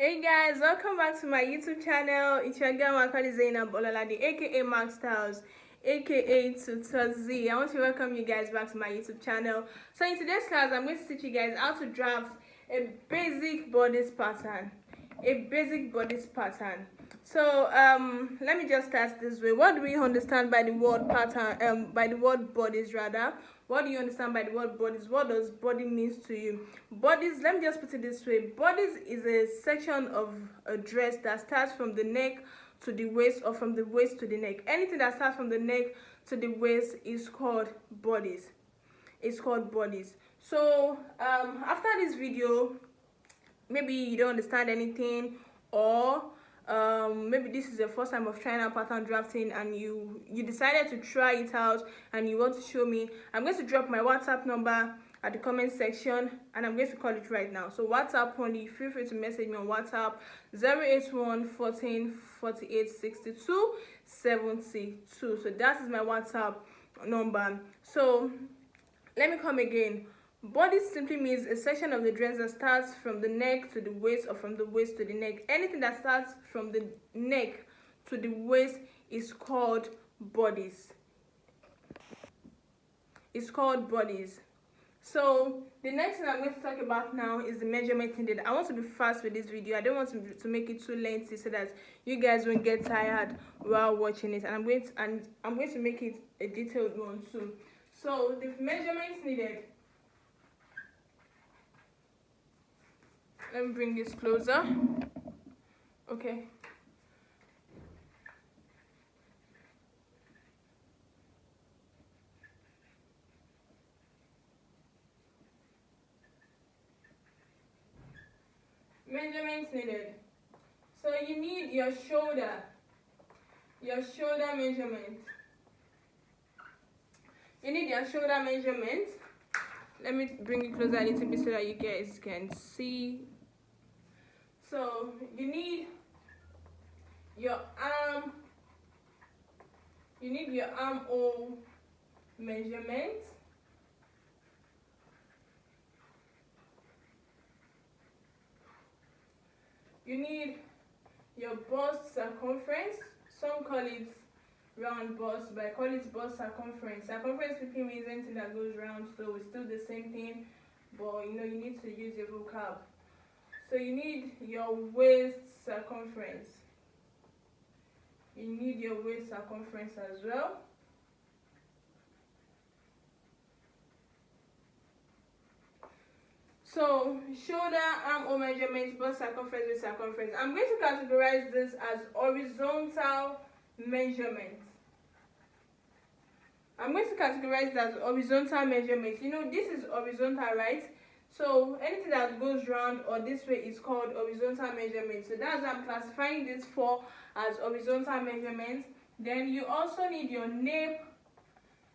Hey guys, welcome back to my YouTube channel. It's your girl Makali Zainab Olalade, aka Mark Styles, aka Tutozi. I want to welcome you guys back to my YouTube channel. So in today's class, I'm going to teach you guys how to draft a basic bodice pattern. So let me just start this way. What do we understand by the word pattern? By the word bodice rather. What do you understand by the word bodice? What does body means to you? Bodice, let me just put it this way. Bodice is a section of a dress that starts from the neck to the waist, or from the waist to the neck. Anything that starts from the neck to the waist is called bodice. It's called bodice. So after this video, maybe you don't understand anything, or maybe this is your first time of trying out pattern drafting and you decided to try it out and you want to show me, I'm going to drop my WhatsApp number at the comment section and I'm going to call it right now. So WhatsApp only, feel free to message me on WhatsApp 081 14 48 62 72. So that is my WhatsApp number. So let me come again. Bodice simply means a section of the dress that starts from the neck to the waist, or from the waist to the neck. Anything that starts from the neck to the waist is called bodice. It's called bodice. So the next thing I'm going to talk about now is the measurement needed. I want to be fast with this video. I don't want to make it too lengthy so that you guys won't get tired while watching it. And I'm going to make it a detailed one too. So the measurements needed. Let me bring this closer. Okay. Measurements needed. So you need your shoulder measurement. You need your shoulder measurement. Let me bring it closer a little bit so that you guys can see. So you need your armhole measurement. You need your bust circumference. Some call it round bust, but I call it bust circumference. Circumference simply means anything that goes round, so it's still the same thing, but you need to use your vocab. So you need your waist circumference. You need your waist circumference as well. So shoulder, armhole measurements, bust circumference, waist circumference. I'm going to categorize this as horizontal measurements. I'm going to categorize that as horizontal measurements. This is horizontal, right? So anything that goes round or this way is called horizontal measurement. So that's what I'm classifying this for, as horizontal measurements. Then you also need your nape.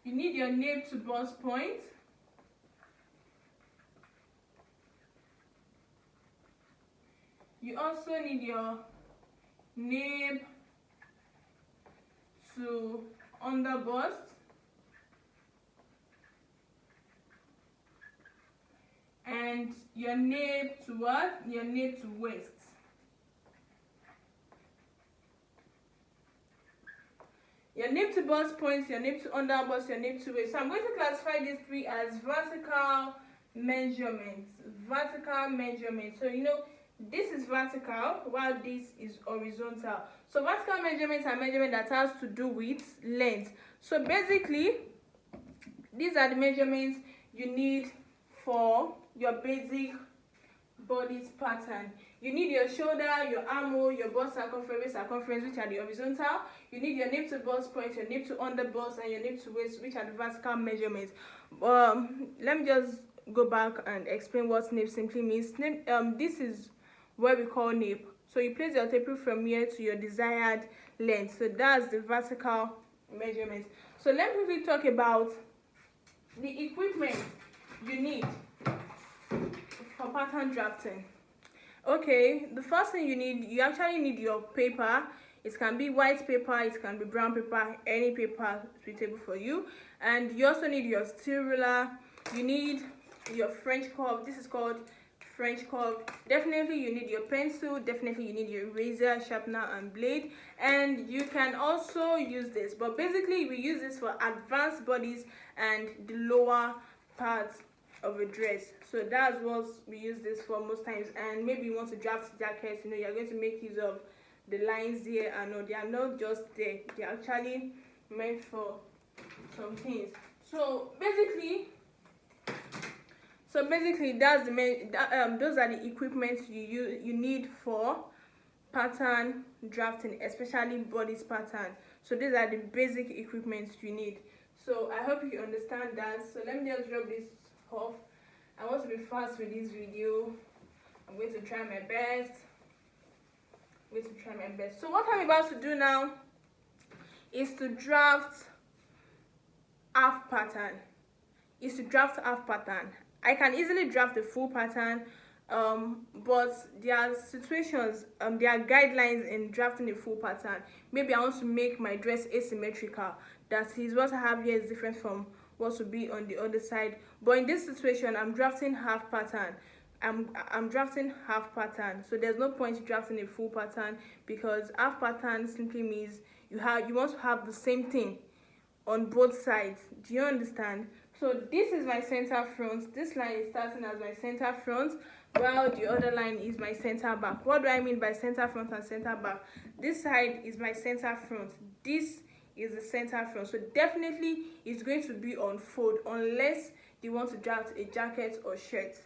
You need your nape to bust point. You also need your nape to under bust. And your nape to what? Your nape to waist. Your nape to bust points, your nape to under bust, your nape to waist. So I'm going to classify these three as vertical measurements. Vertical measurements. So this is vertical while this is horizontal. So vertical measurements are measurement that has to do with length. So basically, these are the measurements you need for your basic bodice pattern. You need your shoulder, your armhole, your bust circumference, which are the horizontal. You need your nape to bust point, your nape to under bust, and your nape to waist, which are the vertical measurements. Let me just go back and explain what nape simply means. Nape, this is what we call nape. So you place your tape from here to your desired length. So that's the vertical measurement. So let me quickly talk about the equipment you need for pattern drafting. Okay, the first thing you actually need your paper. It can be white paper, it can be brown paper, any paper suitable for you. And you also need your steel ruler. You need your French curve. This is called French curve. Definitely you need your pencil, definitely you need your eraser, sharpener and blade, and you can also use this, but basically we use this for advanced bodice and the lower parts of a dress. So that's what we use this for most times. And maybe you want to draft jackets, you know, you're going to make use of the lines here, and no, they are not just there, they're actually meant for some things. So basically that's the main those are the equipment you need for pattern drafting, especially bodice pattern. So these are the basic equipment you need. So I hope you understand that. So let me just drop this off. I want to be fast with this video. I'm going to try my best. So what I'm about to do now is to draft half pattern. I can easily draft the full pattern, but there are situations, there are guidelines in drafting a full pattern. Maybe I want to make my dress asymmetrical. That is, what I have here is different from what will be on the other side. But in this situation, I'm drafting half pattern. I'm drafting half pattern, so there's no point drafting a full pattern, because half pattern simply means you want to have the same thing on both sides. Do you understand? So this is my center front. This line is starting as my center front, while the other line is my center back. What do I mean by center front and center back? This side is my center front. This is the center front. So definitely it's going to be on fold unless you want to draft a jacket or shirt.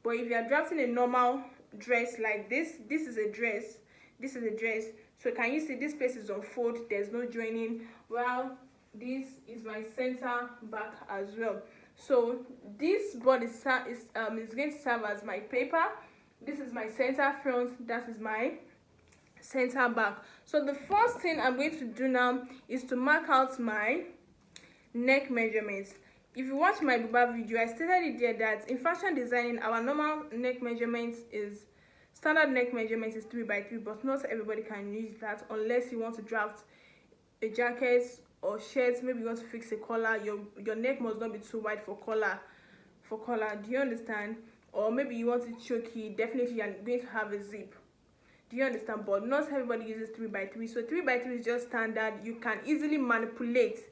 But if you are drafting a normal dress like this is a dress. This is a dress. So can you see this place is on fold? There's no joining. Well, this is my center back as well. So this body is going to serve as my paper. This is my center front. That is my center back. So the first thing I'm going to do now is to mark out my neck measurements. If you watch my Buba video, I stated it there that in fashion designing, our normal neck measurements is standard neck measurement is 3x3, but not everybody can use that unless you want to draft a jacket or shirts. Maybe you want to fix a collar. Your neck must not be too wide for collar. Do you understand? Or maybe you want it choky. Definitely you're going to have a zip. Do you understand? But not everybody uses 3x3. So 3x3 is just standard. You can easily manipulate.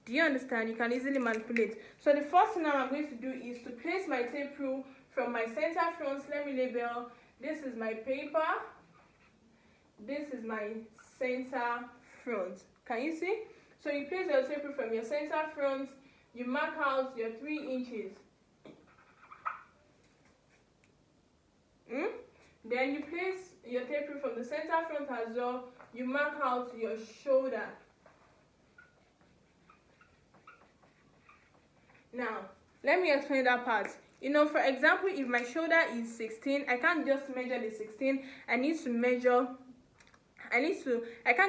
Do you understand? You can easily manipulate. So the first thing now I'm going to do is to place my tape rule from my center front. Let me label. This is my paper. This is my center front. Can you see? So you place your tape rule from your center front. You mark out your 3 inches. Then you place your tape rule from the center front as well. You mark out your shoulder. Now, let me explain that part. You know, for example, if my shoulder is 16, I can't just measure the 16. I can't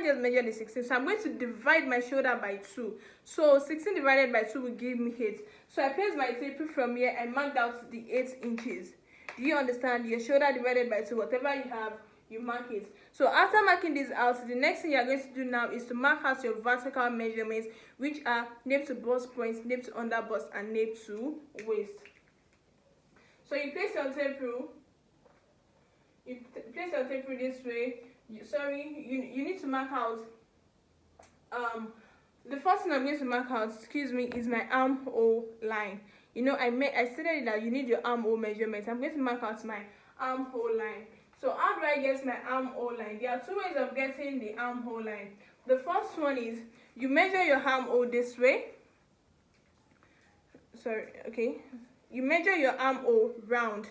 just measure the 16. So I'm going to divide my shoulder by 2. So 16 divided by 2 will give me 8. So I place my tape from here and marked out the 8 inches. Do you understand? Your shoulder divided by 2, whatever you have, you mark it. So after marking this out, the next thing you're going to do now is to mark out your vertical measurements, which are nape to bust points, nape to under bust, and nape to waist. So you place your tape rule. This way. You need to mark out. The first thing I'm going to mark out, is my armhole line. You know, I stated that you need your armhole measurements. I'm going to mark out my armhole line. So how do I get my armhole line? There are 2 ways of getting the armhole line. The first one is you measure your armhole this way. You measure your armhole round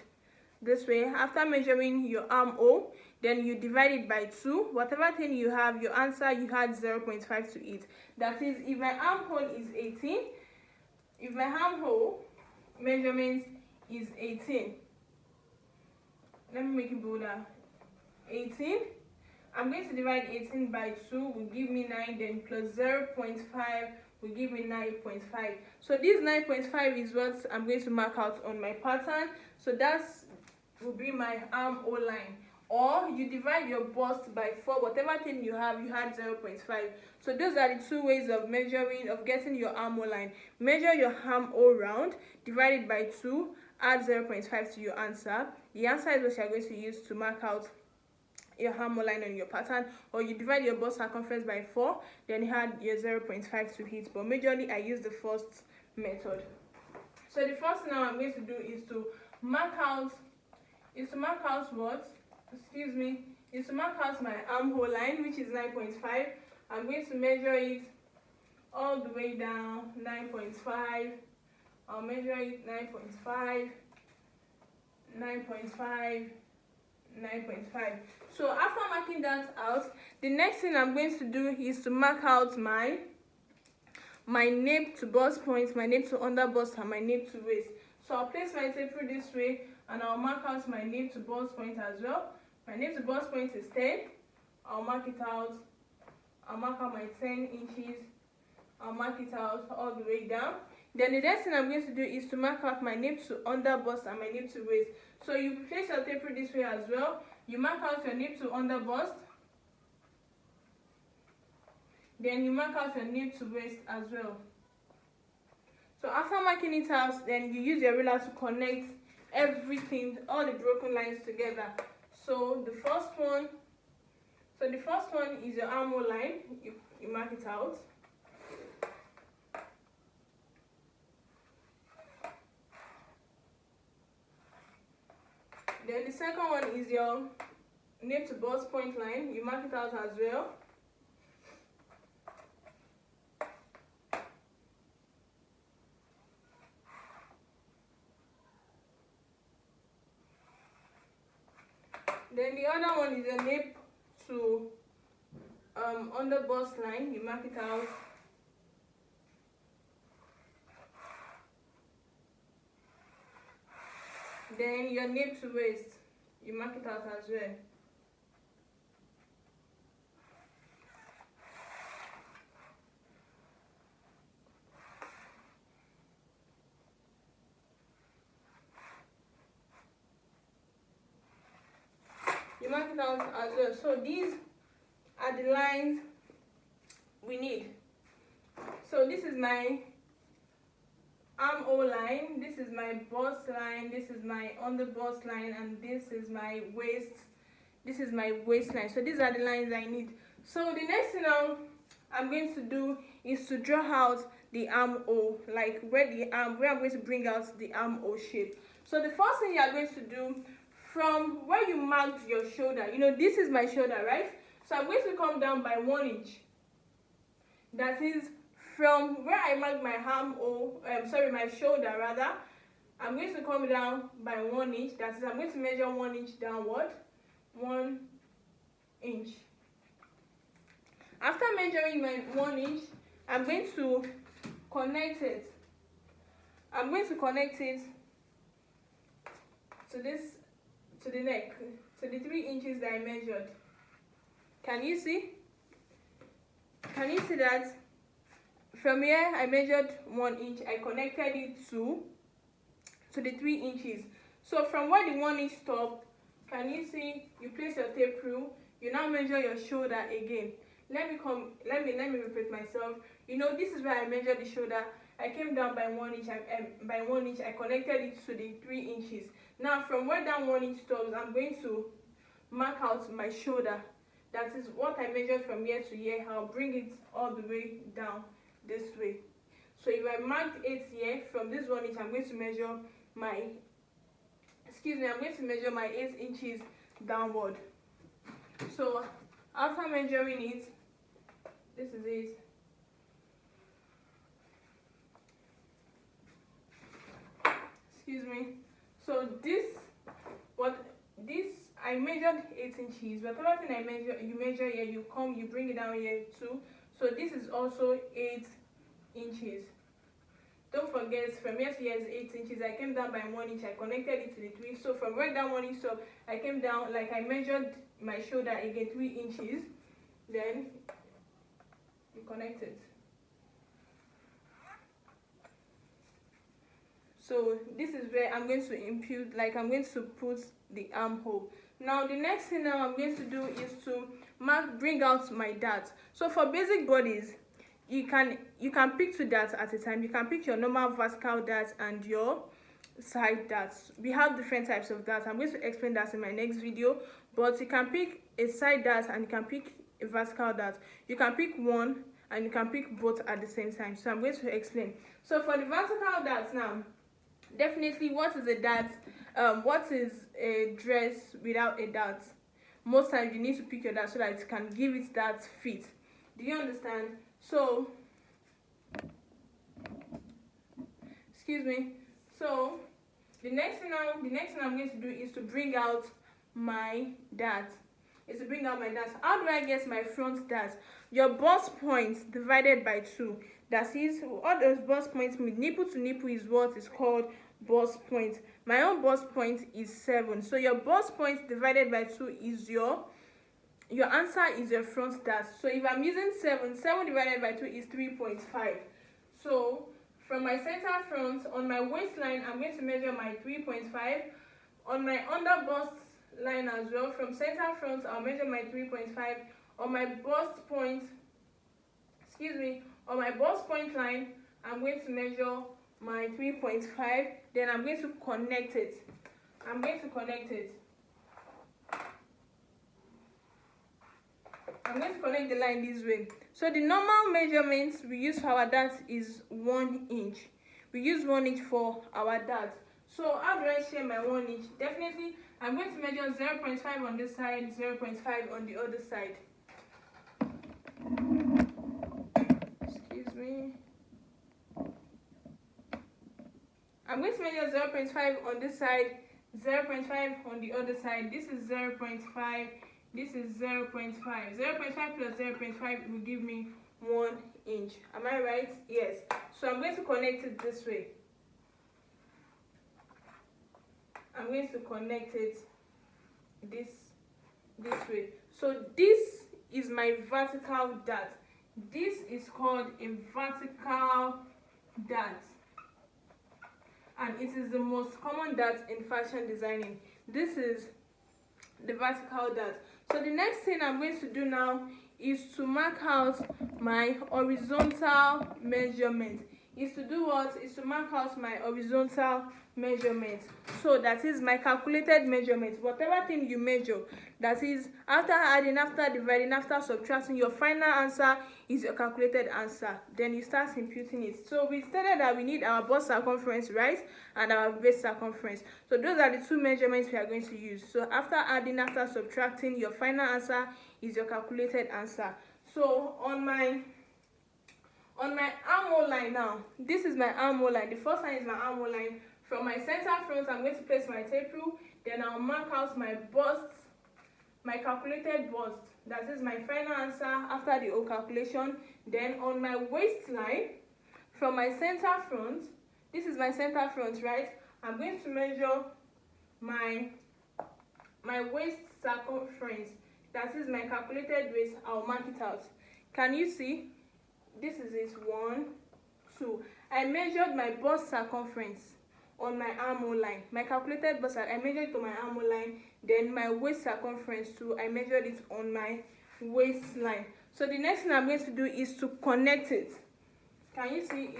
this way. After measuring your armhole, then you divide it by 2. Whatever thing you have, your answer, you had 0.5 to it. That is, if my armhole is 18, if my armhole measurement is 18, let me make it bolder. 18. I'm going to divide 18 by 2 will give me 9, then plus 0.5 will give me 9.5. So this 9.5 is what I'm going to mark out on my pattern. So that will be my armhole line. Or you divide your bust by 4, whatever thing you have, you had 0.5. So those are the 2 ways of measuring, of getting your armhole line. Measure your armhole round, divide it by 2, add 0.5 to your answer. The answer is what you're going to use to mark out your armhole line on your pattern, or you divide your bust circumference by 4, then you add your 0.5 to it. But majorly I use the first method. So the first thing now I'm going to do is to mark out what? Excuse me, is to mark out my armhole line, which is 9.5. I'm going to measure it all the way down 9.5. I'll measure it 9.5, 9.5, 9.5. So after marking that out, the next thing I'm going to do is to mark out my nape to bust point, my nape to under bust, and my nape to waist. So I'll place my tape through this way, and I'll mark out my nape to bust point as well. My nape to bust point is 10. I'll mark it out. I'll mark out my 10 inches. I'll mark it out all the way down. Then the next thing I'm going to do is to mark out my nape to under bust and my nape to waist. So you place your tape through this way as well. You mark out your nape to under bust. Then you mark out your nape to waist as well. So after marking it out, then you use your ruler to connect everything, all the broken lines together. So the first one is your armhole line. You mark it out. Then the second one is your nape to bust point line. You mark it out as well. Then the other one is your nape to under bust line. You mark it out. Then your nape to waist, you mark it out as well. You mark it out as well. So these are the lines we need. So this is my armhole line, this is my bust line, this is my under bust line, and this is my waist. This is my waistline. So these are the lines I need. So the next thing now I'm going to do is to draw out the armhole, like where I'm going to bring out the armhole shape. So the first thing you are going to do, from where you marked your shoulder, this is my shoulder, right? So I'm going to come down by 1 inch. That is from where I marked my my shoulder rather. I'm going to come down by 1 inch. That is, I'm going to measure 1 inch downward. 1 inch. After measuring my 1 inch, I'm going to connect it. I'm going to connect it to the neck, to the 3 inches that I measured. Can you see? Can you see that? From here, I measured 1 inch. I connected it to the 3 inches. So from where the 1 inch stopped, can you see? You place your tape through. You now measure your shoulder again. Let me repeat myself. This is where I measured the shoulder. I came down by 1 inch. By 1 inch, I connected it to the 3 inches. Now, from where that 1 inch stops, I'm going to mark out my shoulder. That is what I measured from here to here. I'll bring it all the way down this way. So if I marked it here, from this 1 inch, I'm going to measure my 8 inches downward. So after measuring it, this is it. Excuse me. So I measured 8 inches. Whatever thing you measure here, you bring it down here too. So this is also 8 inches. Don't forget, from here to here is 8 inches. I came down by 1 inch. I connected it to the 3. So from where that 1 inch stopped, I came down, like I measured my shoulder again 3 inches. Then you connect it. So this is where I'm going to I'm going to put the armhole. Now the next thing now I'm going to do is to bring out my darts. So for basic bodies, you can pick 2 darts at a time. You can pick your normal vertical dart and your side darts. We have different types of darts. I'm going to explain that in my next video, but you can pick a side dart and you can pick a vertical dart. You can pick one and you can pick both at the same time. So I'm going to explain. So for the vertical darts now, definitely, what is a dart? What is a dress without a dart? Most times you need to pick your dart so that it can give it that fit. Do you understand? So excuse me. So the next thing I'm going to do is to bring out my dart. How do I get my front dart? Your bust points divided by 2. That is, all those bust points mean, nipple to nipple is what is called bust point. My own bust point is 7. So your bust points divided by 2 is your answer is your front dart. So if I'm using 7 divided by 2 is 3.5. So from my center front, on my waistline, I'm going to measure my 3.5. On my under bust line as well, from center front, I'll measure my 3.5. On my bust point, on my bust point line, I'm going to measure my 3.5. Then I'm going to connect it. I'm going to connect the line this way. So the normal measurements we use for our dart is 1 inch. We use 1 inch for our dart. So how do I share my 1 inch? Definitely, I'm going to measure 0.5 on this side, 0.5 on the other side. Excuse me. I'm going to measure 0.5 on this side, 0.5 on the other side. This is 0.5. This is 0.5. 0.5 plus 0.5 will give me 1 inch. Am I right? Yes. So I'm going to connect it this way. I'm going to connect it this way. So this is my vertical dart. This is called a vertical dart. And it is the most common dart in fashion designing. This is the vertical dart. So the next thing I'm going to do now is to mark out my horizontal measurement. Is to do what? Is to mark out my horizontal measurement. So that is my calculated measurement. Whatever thing you measure, that is, after adding, after dividing, after subtracting, your final answer is your calculated answer. Then you start imputing it. So we stated that we need our bust circumference, right, and our waist circumference. So those are the two measurements we are going to use. So after adding, after subtracting, your final answer is your calculated answer. So on my armhole line now, this is my armhole line. The first line is my armhole line. From my center front, I'm going to place my tape rule. Then I'll mark out my bust, my calculated bust. That is my final answer after the whole calculation. Then on my waistline, from my center front, this is my center front, right? I'm going to measure my waist circumference. That is my calculated waist. I'll mark it out. Can you see? This is it. 1, 2. I measured my bust circumference on my armhole line. My calculated bust, I measured it on my armhole line. Then my waist circumference too, I measured it on my waistline. So the next thing I'm going to do is to connect it. Can you see?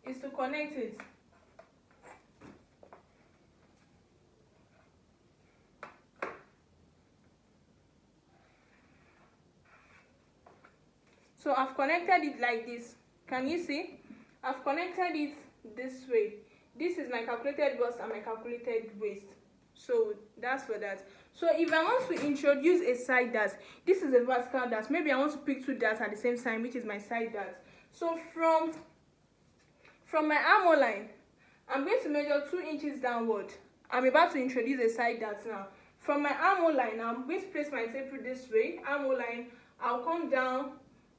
Is to connect it. So I've connected it like this. Can you see? I've connected it this way. This is my calculated bust and my calculated waist. So that's for that. So if I want to introduce a side dart, this is a vertical dart. Maybe I want to pick 2 darts at the same time, which is my side dart. So from my armhole line, I'm going to measure 2 inches downward. I'm about to introduce a side dart now. From my armhole line, I'm going to place my tape rule this way. Armhole line, I'll come down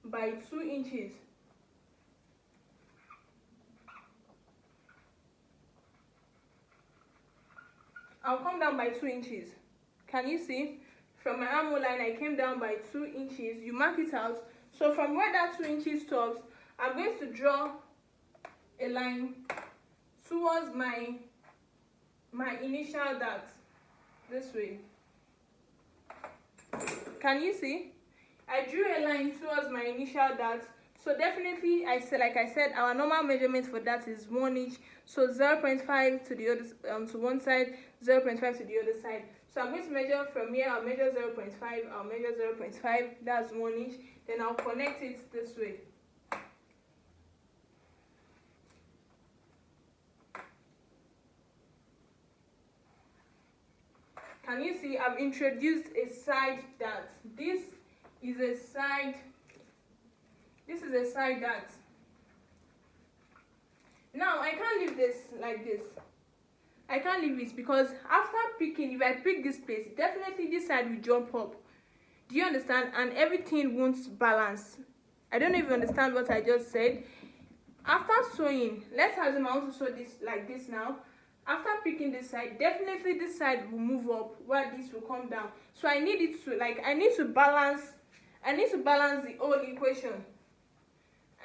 by 2 inches. I'll come down by 2 inches. Can you see? From my armhole line, I came down by 2 inches. You mark it out. So from where that 2 inches stops, I'm going to draw a line towards my initial dart. This way. Can you see? I drew a line towards my initial dart. So definitely, like I said, our normal measurement for that is 1 inch. So 0.5 to the other to one side, 0.5 to the other side. So I'm going to measure from here. I'll measure 0.5. I'll measure 0.5. That's 1 inch. Then I'll connect it this way. Can you see? I've introduced a side dart. This is a side dart. Now I can't leave this like this. I can't leave it because after picking, if I pick this place, definitely this side will jump up. Do you understand? And everything won't balance. I don't know if you understand what I just said. After sewing, let's assume I want to sew this like this now. After picking this side, definitely this side will move up while this will come down. So I need it to, like, I need to balance the whole equation.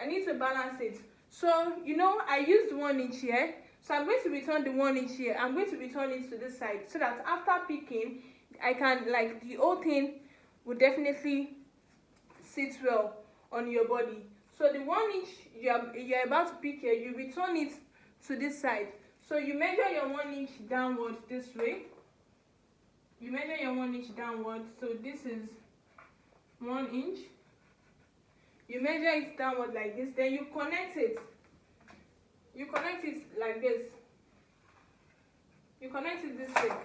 I need to balance it. So, you know, I used 1 inch here. So I'm going to return the 1 inch here. I'm going to return it to this side so that after picking, I can, like, the whole thing will definitely sit well on your body. So the 1 inch you're about to pick here, you return it to this side. So you measure your 1 inch downward this way. You measure your 1 inch downward. So this is 1 inch. You measure it downward like this. Then you connect it. You connect it like this. You connect it this way.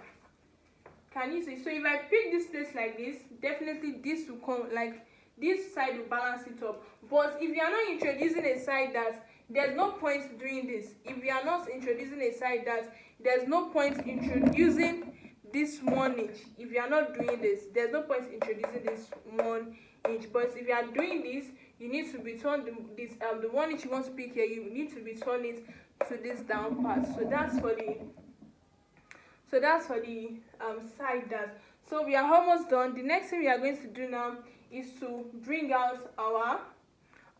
Can you see? So if I pick this place like this, definitely this will come, like this side will balance it up. But if you are not introducing a side that, there's no point doing this. If you are not introducing a side that, there's no point introducing this 1 inch. If you are not doing this, there's no point introducing this 1 inch. But if you are doing this, you need to return the 1 inch you want to pick here. You need to return it to this down part. So that's for the side dart. So we are almost done. The next thing we are going to do now is to bring out our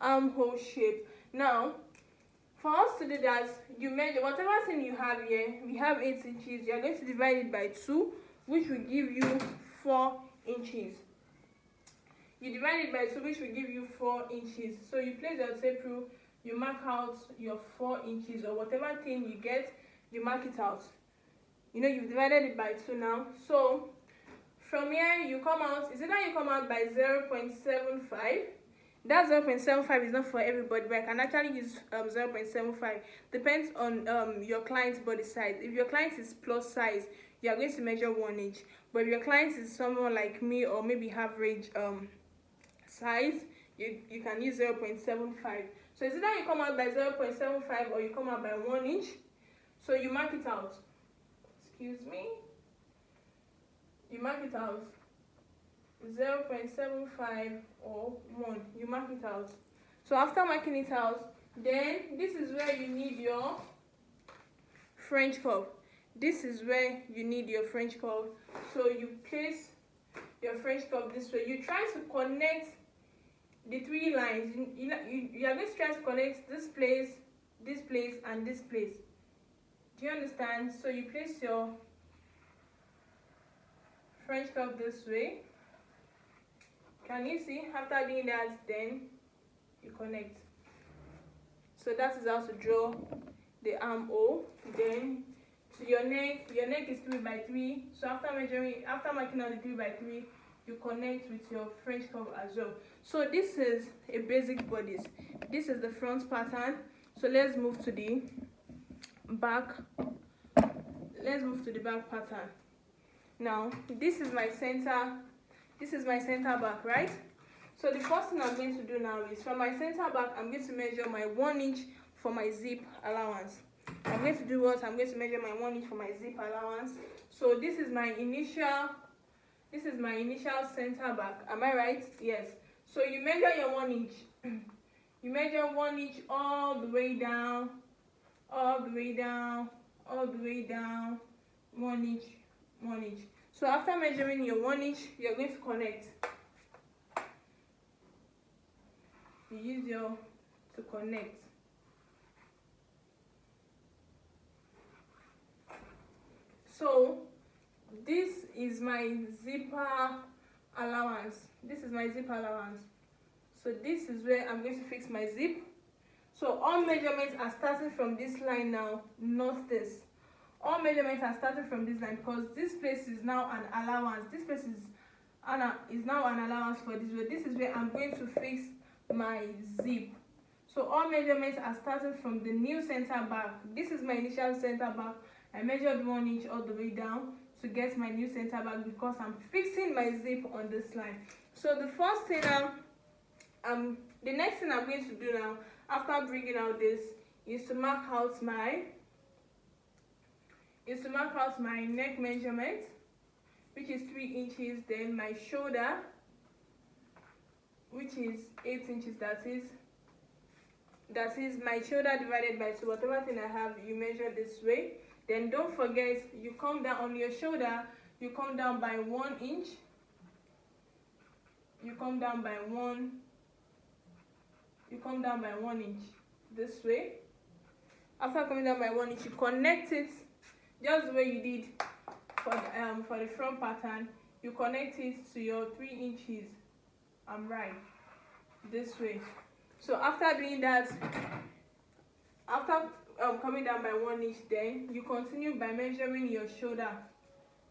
armhole shape. Now, for us to do that, you measure whatever thing you have here. We have 8 inches. You are going to divide it by 2, which will give you 4 inches. You divide it by 2, which will give you 4 inches. So you place your tape rule, you mark out your 4 inches, or whatever thing you get, you mark it out. You know, you've divided it by 2 now. So from here, you come out, is it that you come out by 0.75? That 0.75 is not for everybody, but I can actually use 0.75. Depends on your client's body size. If your client is plus size, you are going to measure 1 inch. But if your client is someone like me, or maybe average size, you can use 0.75. So is it that you come out by 0.75 or you come out by 1 inch? So you mark it out. Excuse me. You mark it out. 0.75 or 1. You mark it out. So after marking it out, then this is where you need your French curve. This is where you need your French curve. So you place your French curve this way. You try to connect the 3 lines. You are going to try to connect this place, and this place. Do you understand? So you place your French curve this way. Can you see? After doing that, then you connect. So that is how to draw the armhole. Then to your neck is 3 by 3. So after marking out the 3 by 3, you connect with your French curve as well. So this is a basic bodice. This is the front pattern. So let's move to the back. Let's move to the back pattern. Now this is my center back, right? So the first thing I'm going to do now is, from my center back, I'm going to measure my 1 inch for my zip allowance. I'm going to do what? I'm going to measure my 1 inch for my zip allowance. So this is my initial center back. Am I right? Yes. So you measure your 1 inch. You measure 1 inch all the way down, all the way down, all the way down, 1 inch, 1 inch. So after measuring your 1 inch, you're going to connect. You use to connect. So this is my zipper allowance. This is my zipper allowance. So this is where I'm going to fix my zip. So all measurements are starting from this line now, not this. All measurements are starting from this line because this place is now an allowance. This place is now an allowance for this way. This is where I'm going to fix my zip. So all measurements are starting from the new center back. This is my initial center back. I measured 1 inch all the way down to get my new center back because I'm fixing my zip on this line. So the first thing the next thing I'm going to do now after bringing out this is to mark out my neck measurement, which is 3 inches, then my shoulder, which is 8 inches. That is my shoulder divided by 2. Whatever thing I have, you measure this way. Then don't forget, you come down on your shoulder, you come down by 1 inch. You come down by 1 inch this way. After coming down by 1 inch, you connect it just the way you did for the front pattern. You connect it to your 3 inches. I'm right this way. So after doing that, after coming down by 1 inch, then you continue by measuring your shoulder.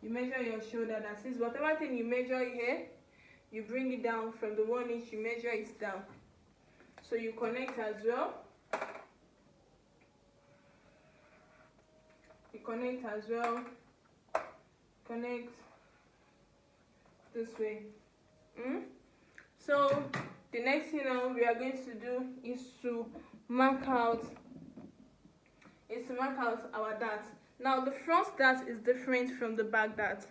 You measure your shoulder. That is, whatever thing you measure here, you bring it down from the 1 inch. You measure it down. So you connect as well. You connect as well. Connect this way. So the next thing now we are going to do is to mark out our dart. Now the front dart is different from the back dart.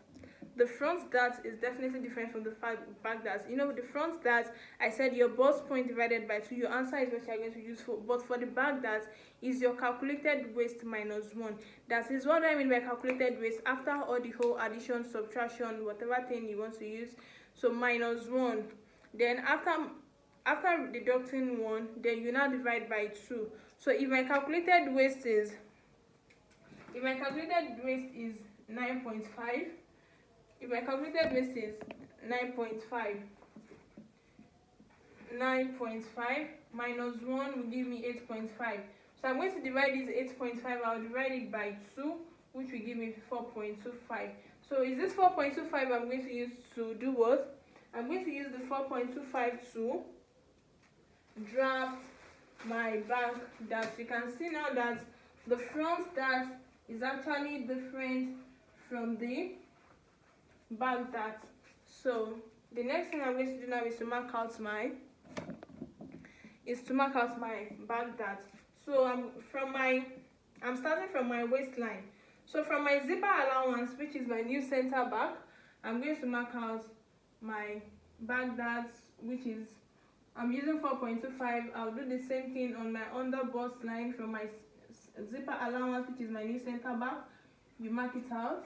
The front dart is definitely different from the back dart. You know, the front dart, I said your bust point divided by 2. Your answer is what you are going to use for. But for the back dart is your calculated waist minus 1. That is what I mean by calculated waist. After all the whole addition, subtraction, whatever thing you want to use, so minus 1. Then after deducting 1, then you now divide by 2. So if my calculated waist is 9.5, if my calculated waist is 9.5 minus 1 will give me 8.5. So I'm going to divide this 8.5. I'll divide it by 2, which will give me 4.25. So is this 4.25 I'm going to use to do what? I'm going to use the 4.25 to draft my back dart. You can see now that the front dart is actually different from the back dart. So the next thing I'm going to do now is to mark out my back dart. So I'm starting from my waistline. So from my zipper allowance, which is my new center back, I'm going to mark out my back dart, which is I'm using 4.25. I'll do the same thing on my under bust line from my zipper allowance, which is my new center back. You mark it out.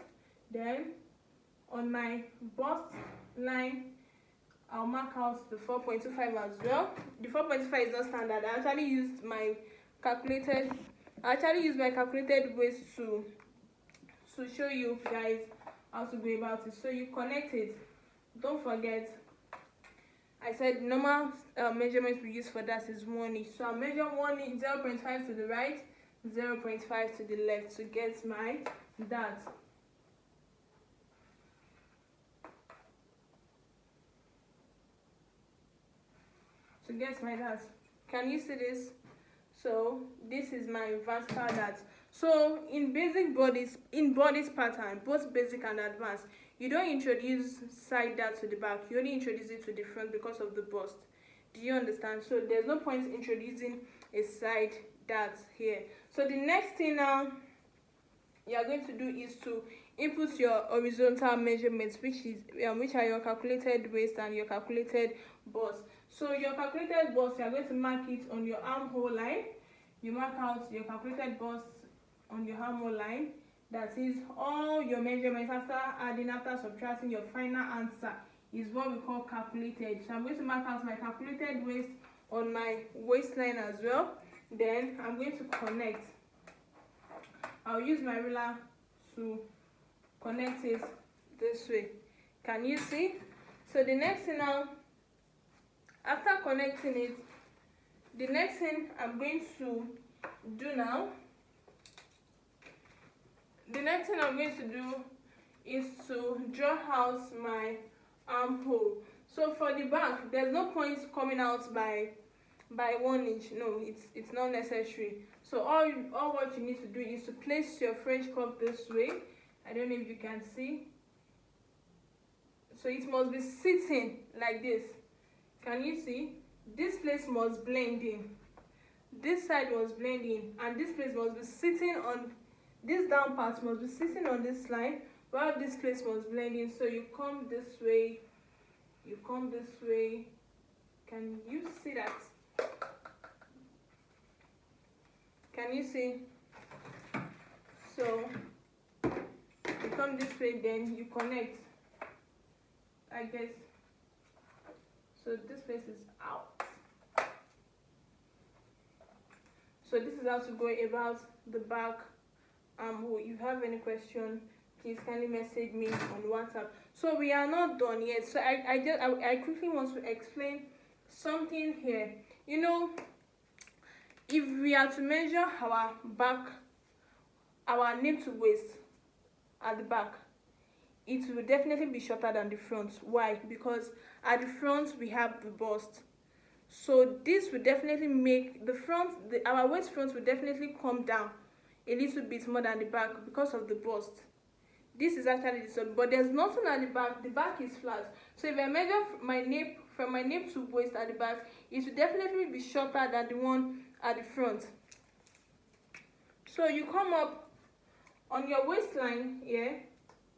Then on my bust line, I'll mark out the 4.25 as well. The 4.25 is not standard. I actually used my calculated waist to show you guys how to go about it. So you connect it. Don't forget, I said normal measurement we use for that is 1 inch. So I'll measure 1 inch, 0.5 to the right, 0.5 to the left to get my dart. To get my dart. Can you see this? So this is my vertical dart. So in bodice pattern, both basic and advanced, you don't introduce side dart to the back. You only introduce it to the front because of the bust. Do you understand? So there's no point introducing a side dart here. So the next thing now you are going to do is to input your horizontal measurements, which are your calculated waist and your calculated bust. So your calculated bust, you are going to mark it on your armhole line. You mark out your calculated bust on your armhole line. That is all your measurements after subtracting. Your final answer is what we call calculated. So I'm going to mark out my calculated waist on my waistline as well. Then I'm going to connect. I'll use my ruler to connect it this way. Can you see? So the next thing now After connecting it, the next thing I'm going to do now, is to draw out my armhole. So for the back, there's no point coming out by 1 inch. No, it's not necessary. So all what you need to do is to place your French cuff this way. I don't know if you can see. So it must be sitting like this. Can you see? This place must blend in. This side must blend in, and this place must be sitting on, this down part must be sitting on this line, while this place must blend in. So you come this way, you come this way. Can you see that? Can you see? So you come this way, then you connect, I guess. So this place is out. So this is how to go about the back armhole. If you have any question, please kindly message me on WhatsApp. So we are not done yet. So I quickly want to explain something here. You know, if we are to measure our back, our nape to waist at the back, it will definitely be shorter than the front. Why? Because at the front we have the bust. So this will definitely make the front, our waist front will definitely come down a little bit more than the back because of the bust. This is actually the side, but there's nothing at the back. The back is flat. So if I measure my nape, from my nape to waist at the back, it will definitely be shorter than the one at the front. So you come up on your waistline here,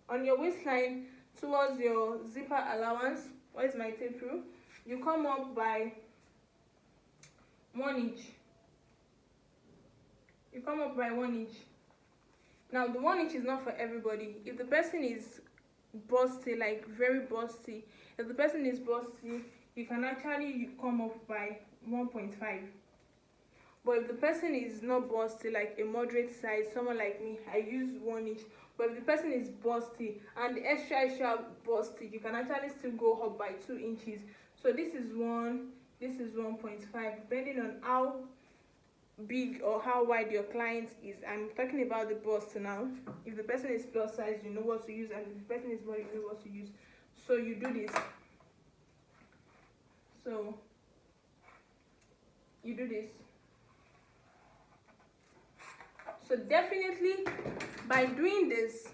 on your waistline towards your zipper allowance. Where's my tape rule? You come up by 1 inch. You come up by 1 inch. Now the 1 inch is not for everybody. If the person is busty, like very busty, if the person is busty, you can actually come up by 1.5. But if the person is not busty, like a moderate size, someone like me, I use 1 inch. But if the person is busty and extra busty, you can actually still go up by 2 inches. So this is 1, this is 1.5, depending on how big or how wide your client is. I'm talking about the bust now. If the person is plus size, you know what to use, and if the person is body, you know what to use. So you do this. So you do this. So definitely by doing this,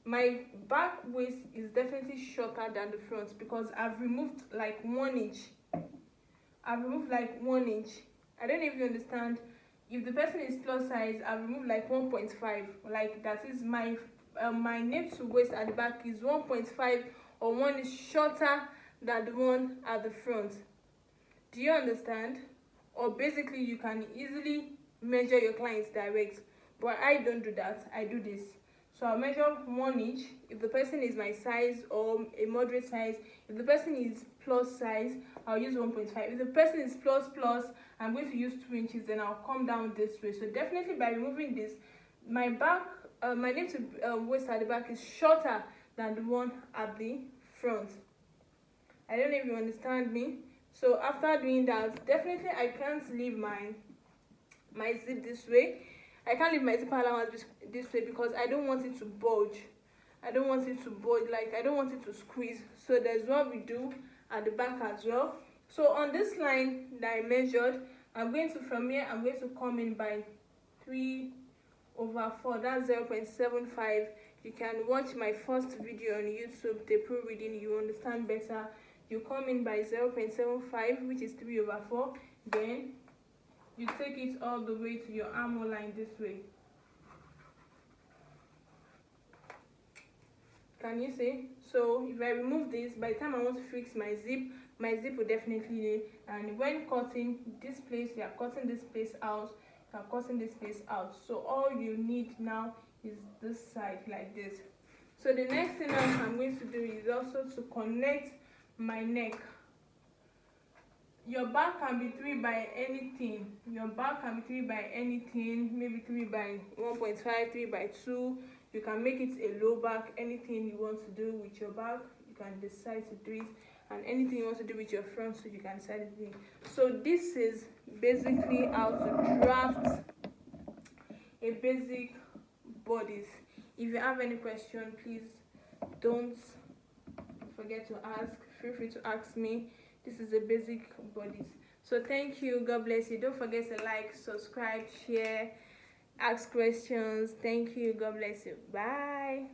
my back waist is definitely shorter than the front because I've removed like 1 inch. I've removed like 1 inch. I don't know if you understand. If the person is plus size, I've removed like 1.5. Like that is my nape to waist at the back is 1.5 or 1 is shorter than the one at the front. Do you understand? Or basically you can easily measure your clients direct, but I don't do that. I do this. So I'll measure 1 inch if the person is my size or a moderate size. If the person is plus size, I'll use 1.5. If the person is plus, I'm going to use 2 inches, then I'll come down this way. So definitely by removing this, my back, my nape to waist at the back is shorter than the one at the front. I don't know if you understand me. So after doing that, definitely I can't leave my zip this way. I can't leave my zipper allowance this way because I don't want it to bulge. I don't want it to bulge, like I don't want it to squeeze. So that's what we do at the back as well. So on this line that I measured, I'm going to, from here, I'm going to come in by 3/4. That's 0.75. You can watch my first video on YouTube, the pro reading, you understand better. You come in by 0.75, which is 3/4. Then you take it all the way to your armhole line this way. Can you see? So if I remove this, by the time I want to fix my zip will definitely lay. And when cutting this place, you are cutting this place out, you are cutting this place out. So all you need now is this side like this. So the next thing I'm going to do is also to connect my neck. Your back can be 3 by anything. Your back can be 3 by anything, maybe 3 by 1.5, 3 by 2. You can make it a low back, anything you want to do with your back you can decide to do it, and anything you want to do with your front so you can decide to do it. So this is basically how to draft a basic bodice. If you have any question, please don't forget to ask. Feel free to ask me. This is a basic bodice. So thank you, God bless you. Don't forget to like, subscribe, share, ask questions. Thank you, God bless you. Bye.